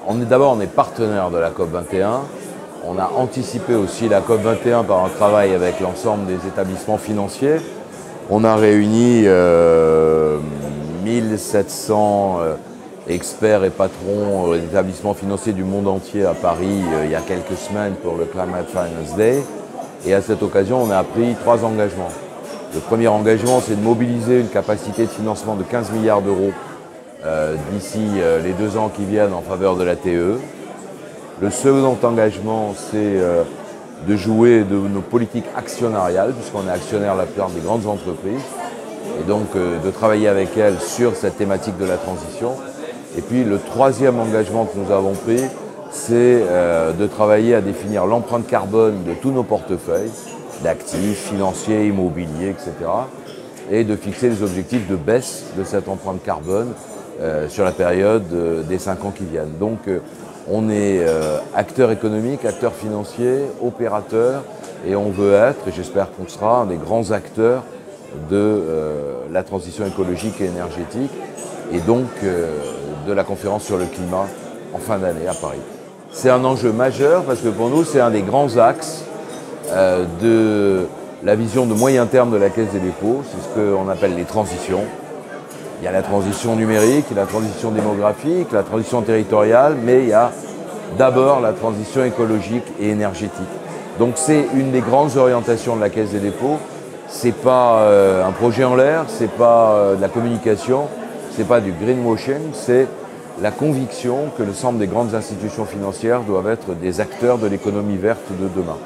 On est partenaire de la COP21. On a anticipé aussi la COP21 par un travail avec l'ensemble des établissements financiers. On a réuni 1700 experts et patrons d'établissements financiers du monde entier à Paris il y a quelques semaines pour le Climate Finance Day. Et à cette occasion, on a pris 3 engagements. Le premier engagement, c'est de mobiliser une capacité de financement de 15 milliards d'euros d'ici les 2 ans qui viennent en faveur de la TE. Le second engagement, c'est de jouer de nos politiques actionnariales, puisqu'on est actionnaire de la plupart des grandes entreprises, et donc de travailler avec elles sur cette thématique de la transition. Et puis le troisième engagement que nous avons pris, c'est de travailler à définir l'empreinte carbone de tous nos portefeuilles, d'actifs, financiers, immobiliers, etc. et de fixer les objectifs de baisse de cette empreinte carbone sur la période des 5 ans qui viennent. Donc on est acteur économique, acteur financier, opérateur, et on veut être, et j'espère qu'on sera, un des grands acteurs de la transition écologique et énergétique, et donc de la conférence sur le climat en fin d'année à Paris. C'est un enjeu majeur parce que pour nous, c'est un des grands axes de la vision de moyen terme de la Caisse des dépôts. C'est ce qu'on appelle les transitions. Il y a la transition numérique, la transition démographique, la transition territoriale, mais il y a d'abord la transition écologique et énergétique. Donc c'est une des grandes orientations de la Caisse des dépôts. C'est pas un projet en l'air, c'est pas de la communication, c'est pas du greenwashing, c'est la conviction que l'ensemble des grandes institutions financières doivent être des acteurs de l'économie verte de demain.